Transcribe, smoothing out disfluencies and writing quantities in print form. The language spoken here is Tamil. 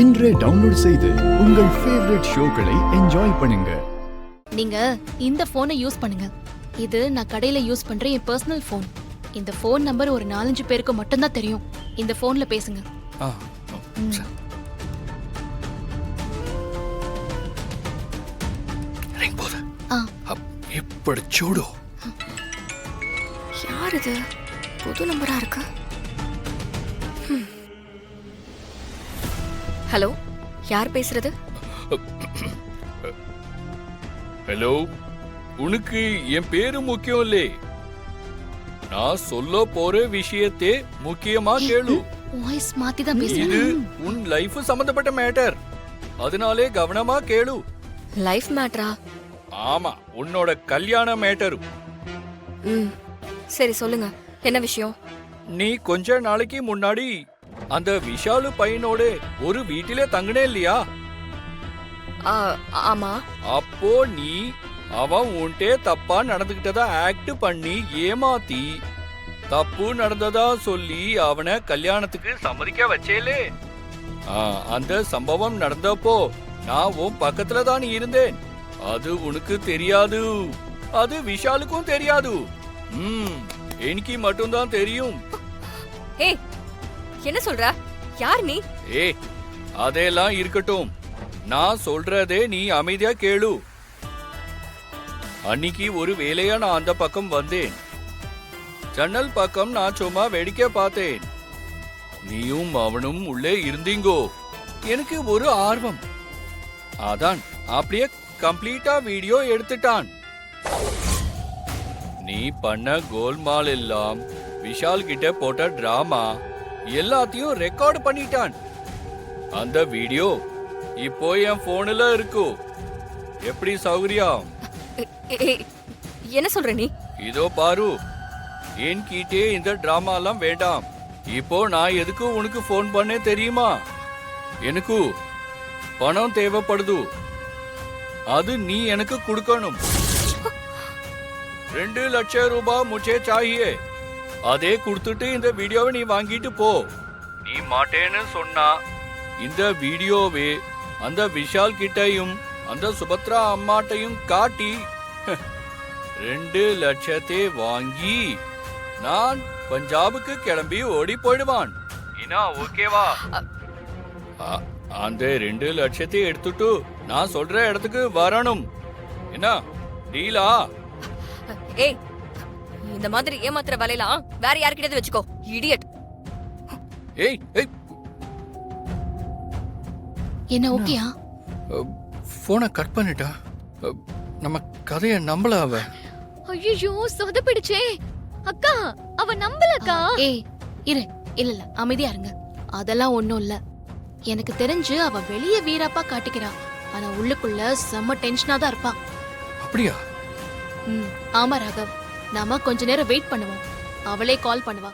இன்றே டவுன்லோட் செய்து உங்கள் ஃபேவரட் ஷோக்களை என்ஜாய் பண்ணுங்க. நீங்க இந்த போனை யூஸ் பண்ணுங்க. இது நான் கடையில யூஸ் பண்ற என் பர்சனல் போன். இந்த போன் நம்பர் ஒரு 4-5 பேருக்கு மட்டும்தான் தெரியும். இந்த போன்ல பேசுங்க. எப்படி சூடோ? யார் இது? புது நம்பரா இருக்கு. ஹலோ, யார் பேசுறது? ஹலோ, உனக்கு என் பேரு முக்கியம் இல்லே. நான் சொல்ல போற விஷயத்தை முக்கியமா கேளு. வாய்ஸ் மாத்தி தான் இது பேசுறேன். உன் லைஃப் சம்பந்தப்பட்ட மேட்டர். அதனாலே கவனமா கேளு. லைஃப் மேட்டரா? ஆமா, உன்னோட கல்யாண மேட்டரு. சரி சொல்லுங்க, என்ன விஷயம்? நீ கொஞ்ச நாளைக்கு முன்னாடி அந்த விஷாலு பையனோட ஒரு வீட்டிலே தங்கினே இல்லையா? ஆமா. அப்போ நீ அவன் உன்ட்டே தப்பா நடந்துகிட்டதா ஆக்ட் பண்ணி ஏமாத்தி தப்பு நடந்ததா சொல்லி அவனை கல்யாணத்துக்கு சம்மதிக்க வச்சேலே. அந்த சம்பவம் நடந்தப்போ நான் உன் பக்கத்துல தான் இருந்தேன். அது உனக்கு தெரியாது, அது விஷாலுக்கும் தெரியாது. எனக்கு மட்டும்தான் தெரியும். ஏய், என்ன சொல்ற? யார் நீ? ஏய், அதெல்லாம் இருக்கட்டும். நான் சொல்றதே நீ அமைதியா கேளு. அன்னைக்கு ஒரு வேலையா நான் அந்த பக்கம் வந்தேன். ஜன்னல் பக்கம் நான் சும்மா வேடிக்கை பார்த்தேன். நீயும் அவனும் உள்ளே இருந்தீங்கோ. எனக்கு ஒரு ஆர்வம். அதான் அப்படியே கம்ப்ளீட்டா வீடியோ எடுத்துட்டான். நீ பண்ண கோல்மால் எல்லாம், விஷால் கிட்ட போட்ட டிராமா எல்லாத்தையும் ரெக்கார்ட் பண்ணிட்டான். அந்த வீடியோ இப்போ என் போன்ல இருக்கு. எப்படி சௌகரியம்? என்ன சொல்ற நீ? இதோ பாரு, என்கிட்டே இந்த டிராமா எல்லாம் வேண்டாம். இப்போ நான் எதுக்கு உனக்கு போன் பண்ணே தெரியுமா? எனக்கு பணம் தேவைப்படுது. அது நீ எனக்கு கொடுக்கணும். 2 லட்சம் ரூபாய் முச்சே சாஹியே. அதே கொடுத்துட்டு இந்த வீடியோவை நீ வாங்கிட்டு போ. நீ மாட்டேன்னு சொன்னா இந்த வீடியோவே அந்த விஷால் கிட்டையும் அந்த சுபத்ரா அம்மாட்டையும் காட்டி 2 லட்சத்தை வாங்கி நான் பஞ்சாபுக்கு கிளம்பி ஓடி போயிடுவான். இனா ஓகேவா? அந்த 2 லட்சத்தை எடுத்துட்டு நான் சொல்ற இடத்துக்கு வரணும். என்ன டீலா? ஏய், இந்த மாதிரி ஏமாத்துற வேலையெல்லாம் வேற யார்கிட்டயாவது வச்சுக்கோ, இடியட். ஏய் ஏய், என்ன ஓகேயா? போனை கட் பண்ணிட்டா. நம்ம கதையை நம்பல அவ. ஐயோ, சொதப்பிடுச்சே. அக்கா, அவ நம்பலக்கா. ஏய் இரு, இல்ல அமைதியா இருங்க. அதெல்லாம் ஒண்ணும் இல்ல. எனக்கு தெரிஞ்சு அவ வெளிய வீராப்பா காட்டிக்கிறா, ஆனா உள்ளுக்குள்ள செம்ம டென்ஷனா தான் இருப்பா. அப்படியா? ஆமா ராகவ், நாம கொஞ்ச நேரம் வெயிட் பண்ணுவோம். அவளே கால் பண்ணுவா.